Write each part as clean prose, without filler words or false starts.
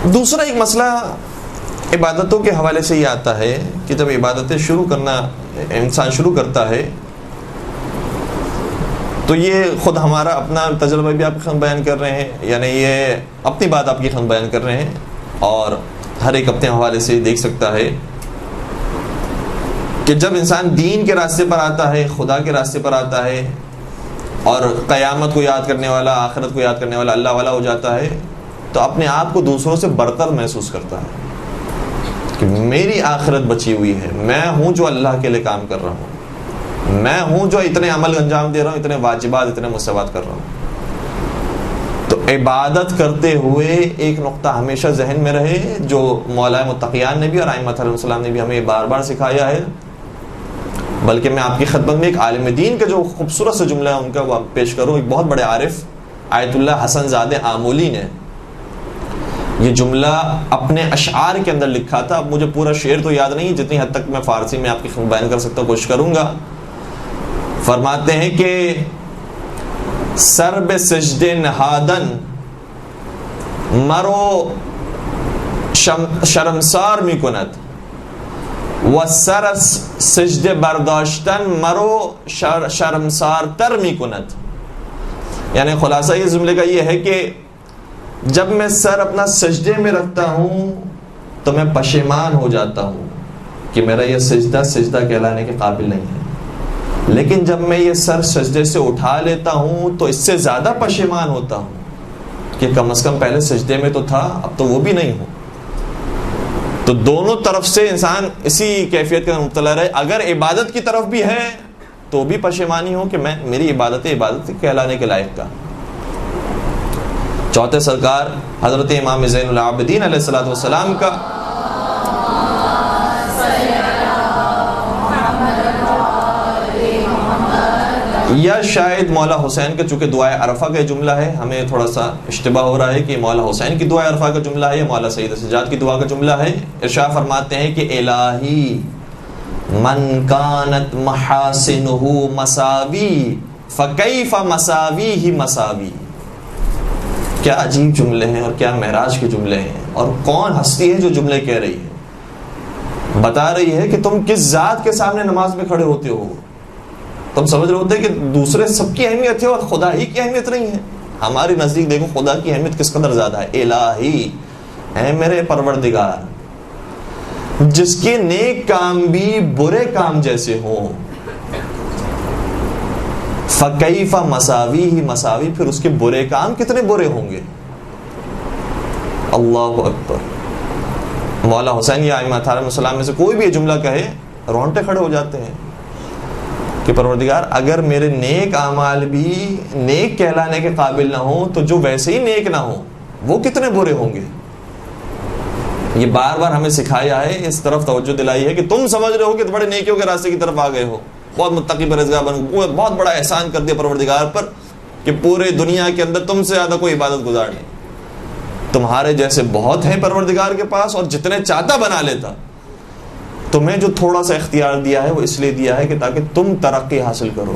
دوسرا ایک مسئلہ عبادتوں کے حوالے سے یہ آتا ہے کہ جب عبادتیں شروع کرنا انسان شروع کرتا ہے تو یہ خود ہمارا اپنا تجربہ بھی آپ کے خدمت بیان کر رہے ہیں، یعنی یہ اپنی بات آپ کی خدمت بیان کر رہے ہیں، اور ہر ایک اپنے حوالے سے دیکھ سکتا ہے کہ جب انسان دین کے راستے پر آتا ہے، خدا کے راستے پر آتا ہے اور قیامت کو یاد کرنے والا، آخرت کو یاد کرنے والا، اللہ والا ہو جاتا ہے، تو اپنے آپ کو دوسروں سے برتر محسوس کرتا ہے کہ میری آخرت بچی ہوئی ہے، میں ہوں جو اللہ کے لیے کام کر رہا ہوں، میں ہوں جو اتنے عمل انجام دے رہا ہوں، اتنے واجبات، اتنے مستحبات کر رہا ہوں۔ تو عبادت کرتے ہوئے ایک نقطہ ہمیشہ ذہن میں رہے جو مولا متقیان نے بھی اور ائمہ علیہ السلام نے بھی ہمیں بار بار سکھایا ہے، بلکہ میں آپ کی خدمت میں ایک عالم دین کا جو خوبصورت سے جملہ ہے ان کا وہ پیش کروں۔ ایک بہت بڑے عارف آیت اللہ حسن زادہ آمولی نے یہ جملہ اپنے اشعار کے اندر لکھا تھا۔ اب مجھے پورا شعر تو یاد نہیں، جتنی حد تک میں فارسی میں آپ کی خدمت بیان کر سکتا ہوں کوشش کروں گا۔ فرماتے ہیں کہ سر بے سجدے نہادن مرو شرمسار می کند و سر سجدے برداشتن مرو شرمسار تر می کند۔ یعنی خلاصہ یہ جملے کا یہ ہے کہ جب میں سر اپنا سجدے میں رکھتا ہوں تو میں پشیمان ہو جاتا ہوں کہ میرا یہ سجدہ سجدہ کہلانے کے قابل نہیں ہے، لیکن جب میں یہ سر سجدے سے اٹھا لیتا ہوں تو اس سے زیادہ پشیمان ہوتا ہوں کہ کم از کم پہلے سجدے میں تو تھا، اب تو وہ بھی نہیں ہوں۔ تو دونوں طرف سے انسان اسی کیفیت کے مبتلا رہے، اگر عبادت کی طرف بھی ہے تو بھی پشیمانی ہو کہ میں میری عبادت کہلانے کے لائق کا۔ چوتھے سرکار حضرت امام زین العابدین علیہ الصلوۃ والسلام کا یا شاید مولا حسین کا، چونکہ دعائے عرفہ کا جملہ ہے، ہمیں تھوڑا سا اشتباہ ہو رہا ہے کہ مولا حسین کی دعائے عرفہ کا جملہ ہے یا مولا سید سجاد کی دعا کا جملہ ہے۔ ارشاد فرماتے ہیں کہ الہی من کانت محاسنہ مساوی فکیف مساویہ مساوی۔ کیا عجیب جملے ہیں اور کیا معراج کے جملے ہیں، اور کون ہستی ہے جو جملے کہہ رہی ہے، بتا رہی ہے کہ تم کس ذات کے سامنے نماز میں کھڑے ہوتے ہو۔ تم سمجھ رہے ہوتے کہ دوسرے سب کی اہمیت ہے اور خدا ہی کی اہمیت نہیں ہے۔ ہماری نزدیک دیکھو خدا کی اہمیت کس قدر زیادہ ہے۔ الہی، اے میرے پروردگار، جس کے نیک کام بھی برے کام جیسے ہوں، فکیف مساوی ہی مساوی، پھر اس کے برے کام کتنے برے ہوں گے۔ اللہ اکبر۔ مولا حسین یا ائمہ علیہ السلام میں سے کوئی بھی یہ جملہ کہے رونٹے کھڑے ہو جاتے ہیں کہ پروردگار اگر میرے نیک اعمال بھی نیک کہلانے کے قابل نہ ہوں تو جو ویسے ہی نیک نہ ہوں وہ کتنے برے ہوں گے۔ یہ بار بار ہمیں سکھایا ہے، اس طرف توجہ دلائی ہے کہ تم سمجھ رہے ہو کہ بڑے نیکیوں کے راستے کی طرف آ گئے ہو، بہت متقی پرہیزگار بن گئے، بہت بڑا احسان کر دیا پروردگار پر کہ پورے دنیا کے اندر تم سے زیادہ کوئی عبادت گزار نہیں، تمہارے جیسے بہت ہیں پروردگار کے پاس اور جتنے چاہتا بنا لیتا۔ تمہیں جو تھوڑا سا اختیار دیا ہے وہ اس لیے دیا ہے کہ تاکہ تم ترقی حاصل کرو،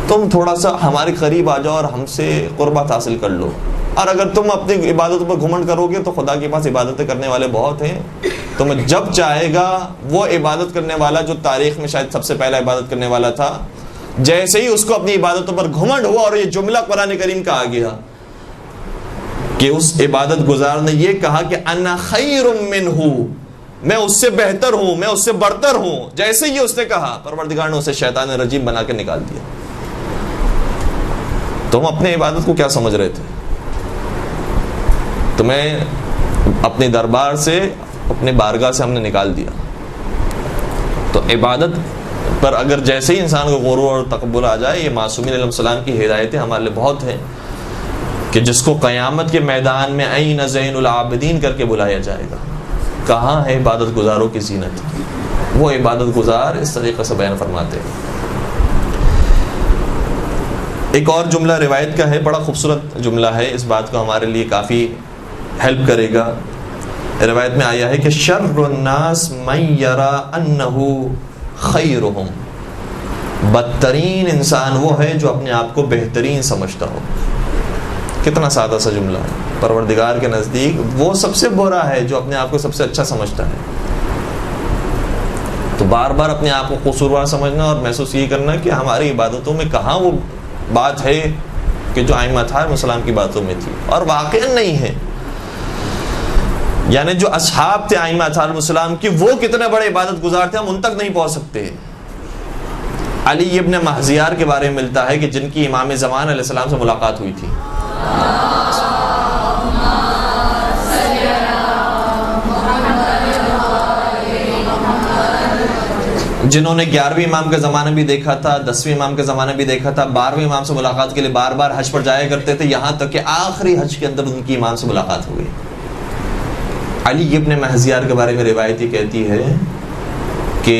تم تھوڑا سا ہمارے قریب آ جاؤ اور ہم سے قربت حاصل کر لو۔ اور اگر تم اپنی عبادتوں پر گھمنڈ کرو گے تو خدا کے پاس عبادتیں کرنے والے بہت ہیں، تمہیں جب چاہے گا وہ عبادت کرنے والا جو تاریخ میں شاید سب سے پہلا عبادت کرنے والا تھا، جیسے ہی اس کو اپنی عبادتوں پر گھمنڈ ہوا اور یہ جملہ قرآن کریم کا آ گیا کہ اس عبادت گزار نے یہ کہا کہ انا خیر منہ، میں اس سے بہتر ہوں، میں اس سے برتر ہوں، جیسے ہی اس نے کہا پروردگار نے اسے شیطان رجیم بنا کے نکال دیا۔ تم اپنے عبادت کو کیا سمجھ رہے تھے؟ تمہیں اپنے دربار سے، اپنے بارگاہ سے ہم نے نکال دیا۔ تو عبادت پر اگر جیسے ہی انسان کو غرور اور تکبر آ جائے، یہ معصومین علیہ السلام کی ہدایتیں ہمارے لیے بہت ہیں کہ جس کو قیامت کے میدان میں این زین العابدین کر کے بلایا جائے گا۔ کہاں ہے عبادت گزاروں کی زینت؟ وہ عبادت گزار اس طریقے سے بیان فرماتے ہیں۔ ایک اور جملہ روایت کا ہے، بڑا خوبصورت جملہ ہے، اس بات کو ہمارے لیے کافی ہیلپ کرے گا۔ روایت میں آیا ہے کہ شر الناس من یرا انہ خیرہم، بدترین انسان وہ ہے جو اپنے آپ کو بہترین سمجھتا ہو۔ کتنا سادہ سا جملہ ہے، پروردگار کے نزدیک وہ سب سے برا ہے جو اپنے آپ کو سب سے اچھا سمجھتا ہے. تو بار بار اپنے آپ کو قصوروار سمجھنا اور محسوس یہ کرنا کہ ہماری عبادتوں میں کہاں وہ بات ہے کہ جو ائمہ علیہ السلام کی باتوں میں تھی، اور واقعا نہیں ہے. یعنی جو اصحاب تھے ائمہ علیہ السلام کی، وہ کتنے بڑے عبادت گزار تھے ہم ان تک نہیں پہنچ سکتے. علی ابن محزیار کے بارے میں ملتا ہے کہ جن کی امام زمان علیہ السلام سے ملاقات ہوئی تھی. جنہوں نے 11ویں امام کا زمانہ بھی دیکھا تھا، 10ویں امام کا زمانہ بھی دیکھا تھا، 12ویں امام سے ملاقات کے لیے بار بار حج پر جایا کرتے تھے، یہاں تک کہ آخری حج کے اندر ان کی امام سے ملاقات ہو گئی. علی ابن محزیار کے بارے میں روایت یہ کہتی ہے کہ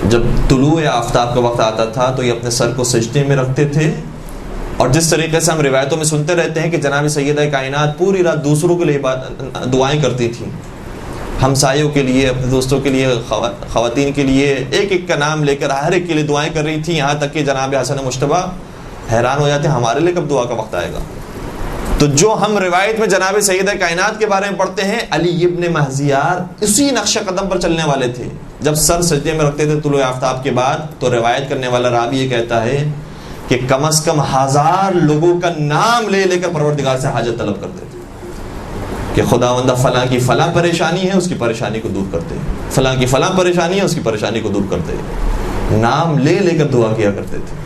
جب طلوع آفتاب کا وقت آتا تھا تو یہ اپنے سر کو سجدے میں رکھتے تھے، اور جس طریقے سے ہم روایتوں میں سنتے رہتے ہیں کہ جناب سیدہ کائنات پوری رات دوسروں کے لیے دعائیں کرتی تھیں، ہمسایوں کے لیے، اپنے دوستوں کے لیے، خواتین کے لیے، ایک ایک کا نام لے کر ہر ایک کے لیے دعائیں کر رہی تھی، یہاں تک کہ جناب حسن مجتبیٰ حیران ہو جاتے ہیں ہمارے لیے کب دعا کا وقت آئے گا. تو جو ہم روایت میں جناب سیدہ کائنات کے بارے میں پڑھتے ہیں، علی ابن محزیار اسی نقش قدم پر چلنے والے تھے. جب سر سجدے میں رکھتے تھے طلوع آفتاب کے بعد، تو روایت کرنے والا راوی یہ کہتا ہے کہ کم از کم 1000 لوگوں کا نام لے لے کر پروردگار سے حاجت طلب کرتے تھے کہ خداوندہ فلاں کی فلاں پریشانی ہے، اس کی پریشانی کو دور کرتے، فلاں کی فلاں پریشانی ہے، اس کی پریشانی کو دور کرتے. نام لے لے کر دعا کیا کرتے تھے.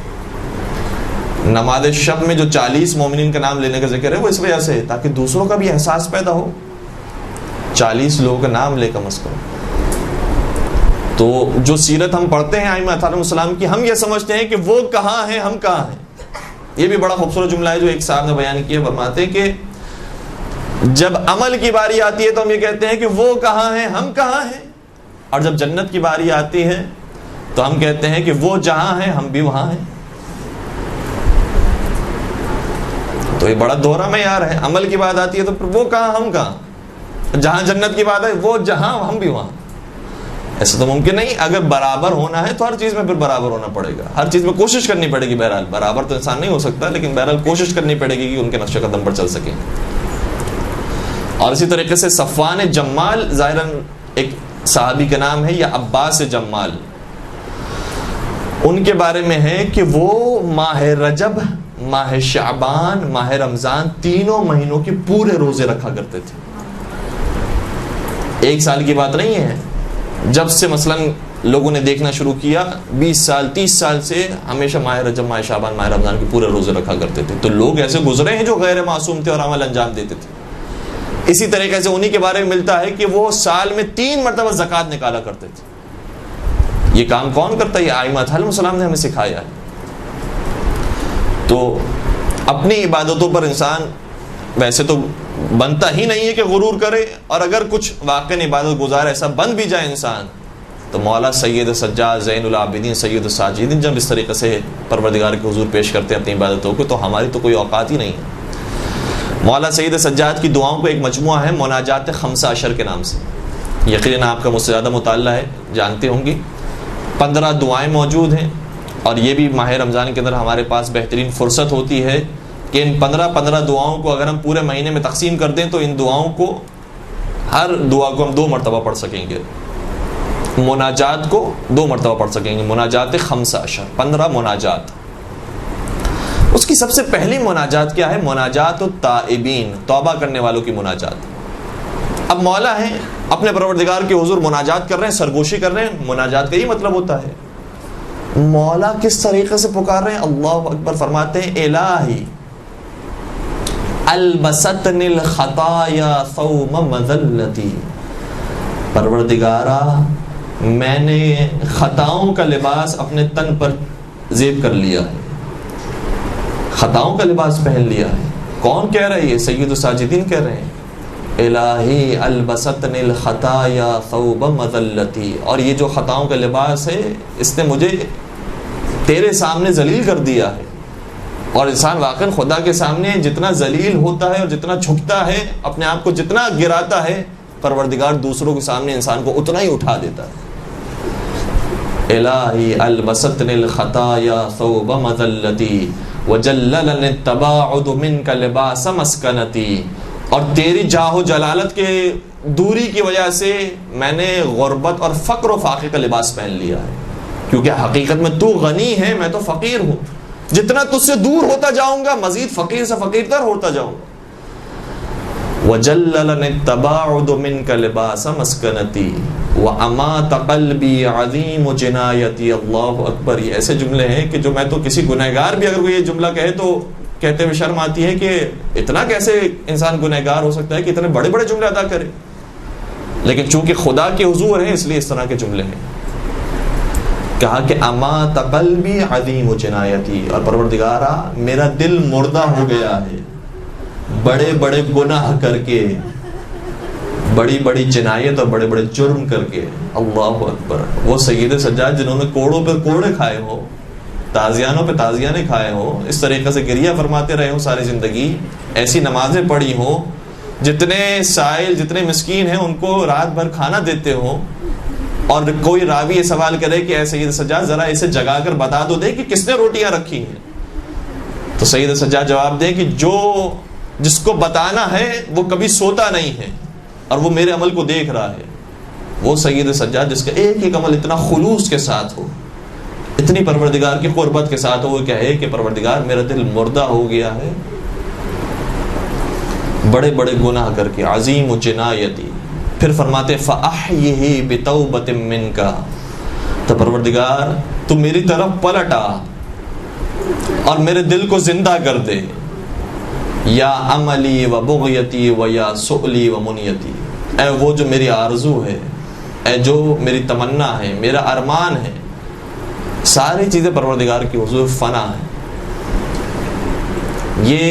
نماز شب میں جو 40 مومنین کا نام لینے کا ذکر ہے وہ اس وجہ سے ہے تاکہ دوسروں کا بھی احساس پیدا ہو. 40 لوگوں کا نام لے کم از کم. تو جو سیرت ہم پڑھتے ہیں ائمہ علیہ السلام کی، ہم یہ سمجھتے ہیں کہ وہ کہاں ہیں، ہم کہاں ہیں. یہ بھی بڑا خوبصورت جملہ ہے جو ایک صاحب نے بیان کیا، فرماتے ہیں کہ جب عمل کی باری آتی ہے تو ہم یہ کہتے ہیں کہ وہ کہاں ہیں، ہم کہاں ہیں، اور جب جنت کی باری آتی ہے تو ہم کہتے ہیں کہ وہ جہاں ہیں ہم بھی وہاں ہیں. تو یہ بڑا دوہرا معیار ہے. عمل کی بات آتی ہے تو وہ کہاں ہم کہاں، جہاں جنت کی بات ہے وہ جہاں ہم بھی وہاں. ایسا تو ممکن نہیں. اگر برابر ہونا ہے تو ہر چیز میں پھر برابر ہونا پڑے گا، ہر چیز میں کوشش کرنی پڑے گی. بہرحال برابر تو انسان نہیں ہو سکتا، لیکن بہرحال کوشش کرنی پڑے گی کہ ان کے نقش قدم پر چل سکیں. اور اسی طریقے سے صفوان جمال، ظاہراً ایک صحابی کا نام ہے، یا عباس جمال، ان کے بارے میں ہے کہ وہ ماہ رجب، ماہ شعبان، ماہ رمضان، تینوں مہینوں کے پورے روزے رکھا کرتے تھے. ایک سال کی بات نہیں ہے. جب سے مثلا لوگوں نے دیکھنا شروع کیا 20 سال 30 سال سے ہمیشہ ماہ رجب، ماہ شعبان، ماہ رمضان کے پورے روزے رکھا کرتے تھے. تو لوگ ایسے گزرے ہیں جو غیر معصوم تھے اور عمل انجام دیتے تھے. اسی طریقے سے انہی کے بارے میں ملتا ہے کہ وہ سال میں 3 مرتبہ زکوٰۃ نکالا کرتے تھے. یہ کام کون کرتا ہے؟ یہ ائمہ علیہ السلام نے ہمیں سکھایا ہے. تو اپنی عبادتوں پر انسان ویسے تو بنتا ہی نہیں ہے کہ غرور کرے، اور اگر کچھ واقعی عبادت گزار ایسا بن بھی جائے انسان، تو مولا سید سجاد زین العابدین سید الساجدین جب اس طریقے سے پروردگار کے حضور پیش کرتے ہیں اپنی عبادتوں کو، تو ہماری تو کوئی اوقات ہی نہیں ہے. مولا سید سجاد کی دعاؤں کو ایک مجموعہ ہے مناجات 15 کے نام سے. یقیناً آپ کا مجھ سے زیادہ مطالعہ ہے، جانتے ہوں گی. 15 دعائیں موجود ہیں، اور یہ بھی ماہ رمضان کے اندر ہمارے پاس بہترین فرصت ہوتی ہے کہ ان 15 دعاؤں کو اگر ہم پورے مہینے میں تقسیم کر دیں تو ان دعاؤں کو، ہر دعا کو ہم 2 مرتبہ پڑھ سکیں گے. مناجات کو 2 مرتبہ پڑھ سکیں گے. مناجات 15 مناجات. اس کی سب سے پہلی مناجات کیا ہے؟ مناجات التائبین، توبہ کرنے والوں کی مناجات. اب مولا ہیں اپنے پروردگار کے حضور مناجات کر رہے ہیں، سرگوشی کر رہے ہیں. مناجات کا یہ مطلب ہوتا ہے مولا کس طریقے سے پکار رہے ہیں. اللہ اکبر. فرماتے ہیں الہی البستنی الخطایا ثوب مذلتی، پروردگارا میں نے خطاؤں کا لباس اپنے تن پر زیب کر لیا ہے، خطاؤں کا لباس پہن لیا ہے. کون کہہ رہا ہے؟ یہ سید الساجدین کہہ رہے ہیں. الہی البستنی الخطایا ثوب مذلتی، اور یہ جو خطاؤں کا لباس ہے اس نے مجھے تیرے سامنے ذلیل کر دیا ہے. اور انسان واقعا خدا کے سامنے جتنا ذلیل ہوتا ہے اور جتنا جھکتا ہے، اپنے آپ کو جتنا گراتا ہے، پروردگار دوسروں کے سامنے انسان کو اتنا ہی اٹھا دیتا ہے. الہی البستنی الخطایا ثوب مذلتی وجللنی التباعد منک لباس مسکنتی اور تیری جاہ و جلالت کے دوری کی وجہ سے میں نے غربت اور فقر و فاقے کا لباس پہن لیا ہے، کیونکہ حقیقت میں تو غنی ہے، میں تو فقیر ہوں. جتنا تجھ سے دور ہوتا جاؤں گا مزید فقیر سے فقیر تر ہوتا جاؤں گا. وَجَلَّلَنِ التَّبَاعُدُ مِنْكَ لِبَاسَ مَسْكَنَتِي وَأَمَاتَ قَلْبِي عَظِيمُ جِنَایَتِي. اللہ اکبر. یہ ایسے جملے ہیں کہ جو میں تو کسی گنہگار بھی اگر وہ یہ جملہ کہے تو کہتے ہوئے شرم آتی ہے کہ اتنا کیسے انسان گنہگار ہو سکتا ہے کہ اتنے بڑے بڑے جملے ادا کرے. لیکن چونکہ خدا کے حضور ہیں اس لیے اس طرح کے جملے ہیں. کہا کہ امات قلبی عظیم جنایتی، اور پروردگارا میرا دل مردہ ہو گیا ہے بڑے بڑے گناہ کر کے، بڑی بڑی جنایت اور بڑے بڑے جرم کر کے. اللہ اکبر. وہ سید سجاد جنہوں نے کوڑوں پہ کوڑے کھائے ہو، تازیانوں پہ تازیانے کھائے ہو، اس طریقے سے گریہ فرماتے رہے ہوں ساری زندگی، ایسی نمازیں پڑھی ہوں، جتنے سائل جتنے مسکین ہیں ان کو رات بھر کھانا دیتے ہوں، اور کوئی راوی یہ سوال کرے کہ اے سید سجاد ذرا اسے جگا کر بتا دو دے کہ کس نے روٹیاں رکھی ہیں، تو سید سجاد جواب دے کہ جس کو بتانا ہے وہ کبھی سوتا نہیں ہے اور وہ میرے عمل کو دیکھ رہا ہے. وہ سید سجاد جس کا ایک ایک عمل اتنا خلوص کے ساتھ ہو، اتنی پروردگار کی قربت کے ساتھ ہو، وہ کہے کہ پروردگار میرا دل مردہ ہو گیا ہے بڑے بڑے گناہ کر کے، عظیم جنایتی. پھر فرماتے فَأَحْيِهِ بِتَوْبَةٍ مِّنْكَ، تو پروردگار تو میری طرف پلٹ آ اور میرے دل کو زندہ کر دے. یا عملی و بغیتی و یا سؤلی و منیتی، اے وہ جو میری آرزو ہے، اے جو میری تمنا ہے، میرا ارمان ہے، ساری چیزیں پروردگار کی حضور فنا ہے. یہ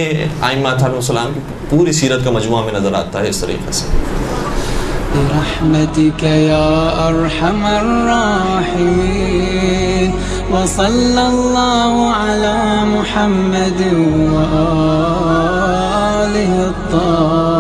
ائمہ علیہ السلام کی پوری سیرت کا مجموعہ میں نظر آتا ہے اس طریقے سے. برحمتك يا أرحم الراحمين وصلى الله على محمد وآله الطاهرين.